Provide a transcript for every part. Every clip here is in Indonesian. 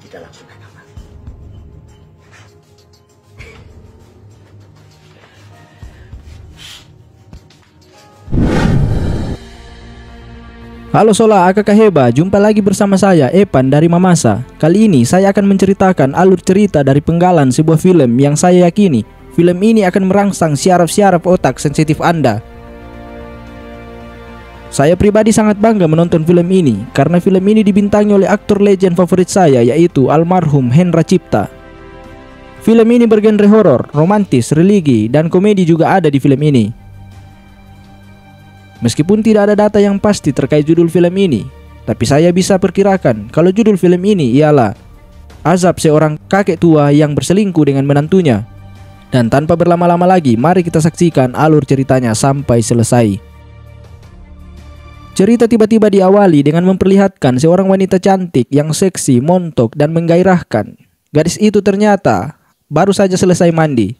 kita langsung ke kamar. Halo Sola, Akak Heba, jumpa lagi bersama saya Epan dari Mamasa. Kali ini saya akan menceritakan alur cerita dari penggalan sebuah film yang saya yakini film ini akan merangsang syaraf-syaraf otak sensitif Anda. Saya pribadi sangat bangga menonton film ini karena film ini dibintangi oleh aktor legend favorit saya, yaitu almarhum Hendra Cipta. Film ini bergenre horor, romantis, religi, dan komedi juga ada di film ini. Meskipun tidak ada data yang pasti terkait judul film ini, tapi saya bisa perkirakan kalau judul film ini ialah azab seorang kakek tua yang berselingkuh dengan menantunya. Dan tanpa berlama-lama lagi, mari kita saksikan alur ceritanya sampai selesai. Cerita tiba-tiba diawali dengan memperlihatkan seorang wanita cantik yang seksi, montok, dan menggairahkan. Gadis itu ternyata baru saja selesai mandi.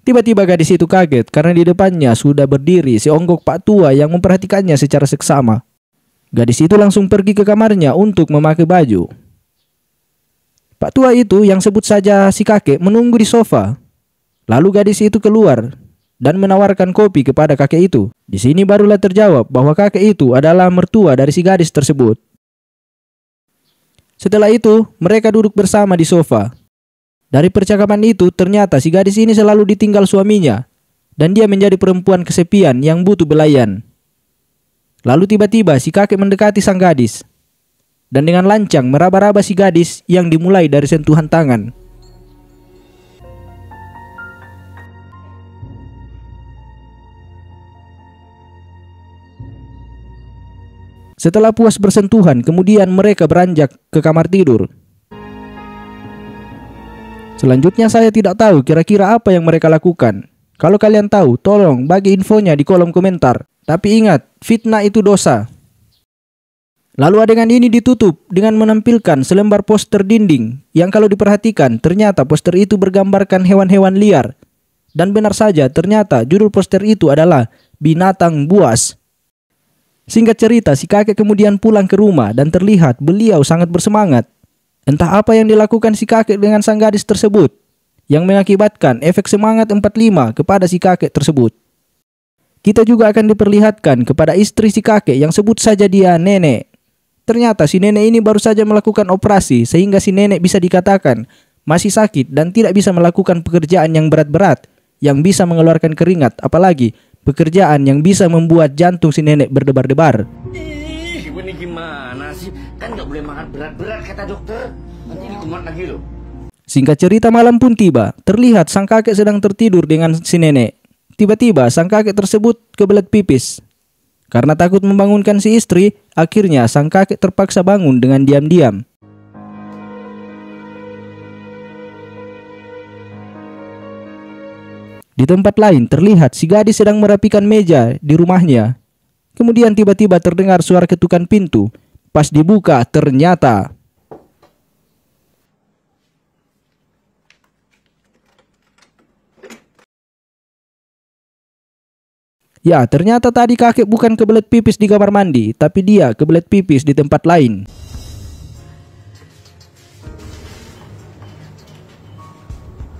Tiba-tiba gadis itu kaget karena di depannya sudah berdiri seonggok pak tua yang memperhatikannya secara seksama. Gadis itu langsung pergi ke kamarnya untuk memakai baju. Pak tua itu yang sebut saja si kakek menunggu di sofa. Lalu gadis itu keluar dan menawarkan kopi kepada kakek itu. Di sini barulah terjawab bahwa kakek itu adalah mertua dari si gadis tersebut. Setelah itu, mereka duduk bersama di sofa. Dari percakapan itu, ternyata si gadis ini selalu ditinggal suaminya, dan dia menjadi perempuan kesepian yang butuh belayan. Lalu tiba-tiba si kakek mendekati sang gadis, dan dengan lancang meraba-raba si gadis yang dimulai dari sentuhan tangan. Setelah puas bersentuhan, kemudian mereka beranjak ke kamar tidur. Selanjutnya saya tidak tahu kira-kira apa yang mereka lakukan. Kalau kalian tahu, tolong bagi infonya di kolom komentar. Tapi ingat, fitnah itu dosa. Lalu adegan ini ditutup dengan menampilkan selembar poster dinding yang kalau diperhatikan ternyata poster itu bergambarkan hewan-hewan liar. Dan benar saja, ternyata judul poster itu adalah Binatang Buas. Singkat cerita, si kakek kemudian pulang ke rumah dan terlihat beliau sangat bersemangat. Entah apa yang dilakukan si kakek dengan sang gadis tersebut yang mengakibatkan efek semangat 45 kepada si kakek tersebut. Kita juga akan diperlihatkan kepada istri si kakek yang sebut saja dia nenek. Ternyata si nenek ini baru saja melakukan operasi sehingga si nenek bisa dikatakan masih sakit dan tidak bisa melakukan pekerjaan yang berat-berat yang bisa mengeluarkan keringat, apalagi pekerjaan yang bisa membuat jantung si nenek berdebar-debar. Ini gimana sih? Kan nggak boleh makan berat-berat kata dokter. Nanti dikumat lagi loh. Singkat cerita, malam pun tiba. Terlihat sang kakek sedang tertidur dengan si nenek. Tiba-tiba sang kakek tersebut kebelet pipis. Karena takut membangunkan si istri, akhirnya sang kakek terpaksa bangun dengan diam-diam. Di tempat lain terlihat si gadis sedang merapikan meja di rumahnya. Kemudian tiba-tiba terdengar suara ketukan pintu. Pas dibuka, ternyata ternyata tadi kakek bukan kebelet pipis di kamar mandi, tapi dia kebelet pipis di tempat lain.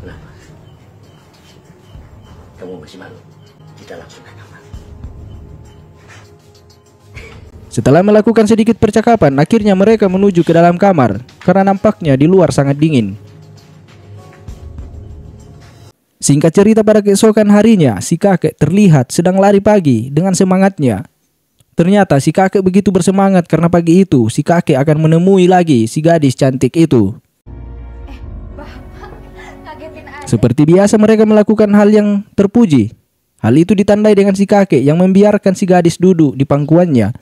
Kenapa? Kamu masih malu? Kita langsung ke kamar. Setelah melakukan sedikit percakapan, akhirnya mereka menuju ke dalam kamar karena nampaknya di luar sangat dingin. Singkat cerita, pada keesokan harinya, si kakek terlihat sedang lari pagi dengan semangatnya. Ternyata si kakek begitu bersemangat karena pagi itu si kakek akan menemui lagi si gadis cantik itu. Seperti biasa mereka melakukan hal yang terpuji. Hal itu ditandai dengan si kakek yang membiarkan si gadis duduk di pangkuannya.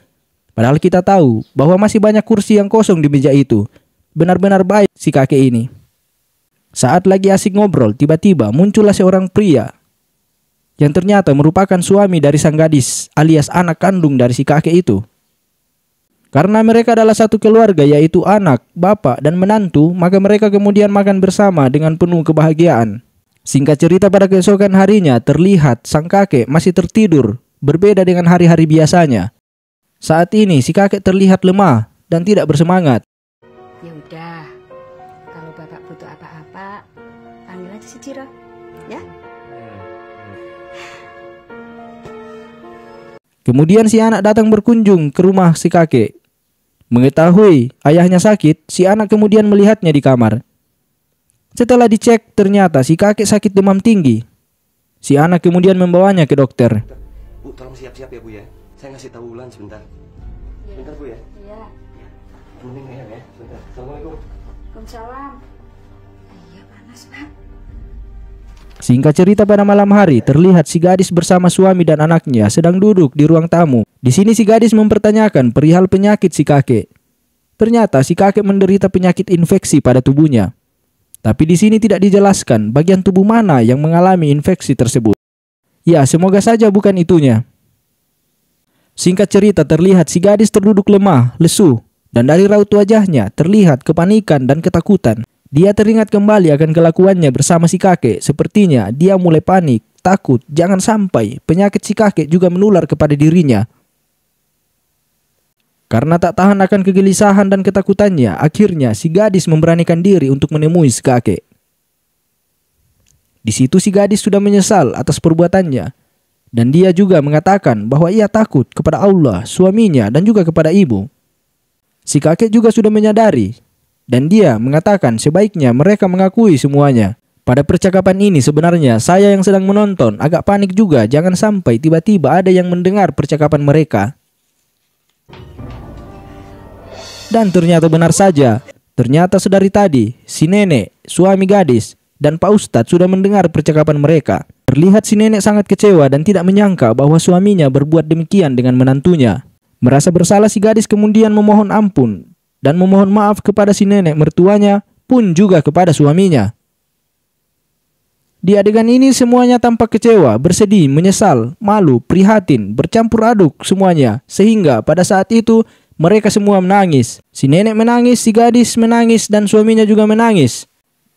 Padahal kita tahu bahwa masih banyak kursi yang kosong di meja itu. Benar-benar baik si kakek ini. Saat lagi asik ngobrol, tiba-tiba muncullah seorang pria yang ternyata merupakan suami dari sang gadis alias anak kandung dari si kakek itu. Karena mereka adalah satu keluarga, yaitu anak, bapak, dan menantu, maka mereka kemudian makan bersama dengan penuh kebahagiaan. Singkat cerita, pada keesokan harinya terlihat sang kakek masih tertidur, berbeda dengan hari-hari biasanya. Saat ini si kakek terlihat lemah dan tidak bersemangat. Ya udah, Kalau Bapak butuh apa-apa, panggil aja si Ciro, ya. Kemudian si anak datang berkunjung ke rumah si kakek. Mengetahui ayahnya sakit, si anak kemudian melihatnya di kamar. Setelah dicek, ternyata si kakek sakit demam tinggi. Si anak kemudian membawanya ke dokter. Bu, tolong siap-siap ya Bu ya. Saya ngasih tahu Wulan sebentar. Sebentar Bu ya. Iya. Temenin ya. Sebentar. Assalamualaikum. Waalaikumsalam. Iya, panas, Pak. Singkat cerita, pada malam hari terlihat si gadis bersama suami dan anaknya sedang duduk di ruang tamu. Di sini si gadis mempertanyakan perihal penyakit si kakek. Ternyata si kakek menderita penyakit infeksi pada tubuhnya. Tapi di sini tidak dijelaskan bagian tubuh mana yang mengalami infeksi tersebut. Ya, semoga saja bukan itunya. Singkat cerita, terlihat si gadis terduduk lemah, lesu, dan dari raut wajahnya terlihat kepanikan dan ketakutan. Dia teringat kembali akan kelakuannya bersama si kakek. Sepertinya dia mulai panik, takut jangan sampai penyakit si kakek juga menular kepada dirinya. Karena tak tahan akan kegelisahan dan ketakutannya, akhirnya si gadis memberanikan diri untuk menemui si kakek. Di situ si gadis sudah menyesal atas perbuatannya. Dan dia juga mengatakan bahwa ia takut kepada Allah, suaminya, dan juga kepada ibu. Si kakek juga sudah menyadari. Dan dia mengatakan sebaiknya mereka mengakui semuanya. Pada percakapan ini sebenarnya saya yang sedang menonton agak panik juga, jangan sampai tiba-tiba ada yang mendengar percakapan mereka. Dan ternyata benar saja. Ternyata sedari tadi si nenek, suami gadis, dan Pak Ustadz sudah mendengar percakapan mereka. Terlihat si nenek sangat kecewa dan tidak menyangka bahwa suaminya berbuat demikian dengan menantunya. Merasa bersalah, si gadis kemudian memohon ampun dan memohon maaf kepada si nenek mertuanya, pun juga kepada suaminya. Di adegan ini semuanya tampak kecewa, bersedih, menyesal, malu, prihatin, bercampur aduk semuanya. Sehingga pada saat itu mereka semua menangis. Si nenek menangis, si gadis menangis, dan suaminya juga menangis.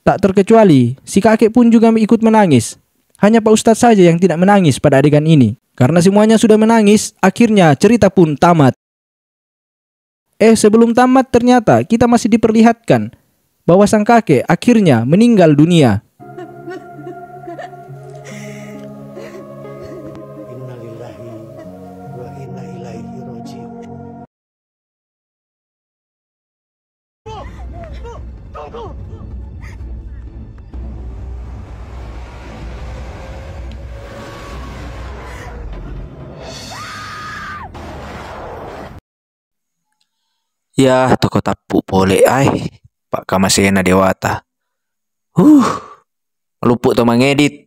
Tak terkecuali, si kakek pun juga ikut menangis. Hanya Pak Ustadz saja yang tidak menangis pada adegan ini. Karena semuanya sudah menangis, akhirnya cerita pun tamat. Sebelum tamat ternyata kita masih diperlihatkan bahwa sang kakek akhirnya meninggal dunia. Innalillahi wa inna ilaihi raji'un. Ya, toko tapu boleh ai. Pak Kamasena Dewata. Luput to mangedit.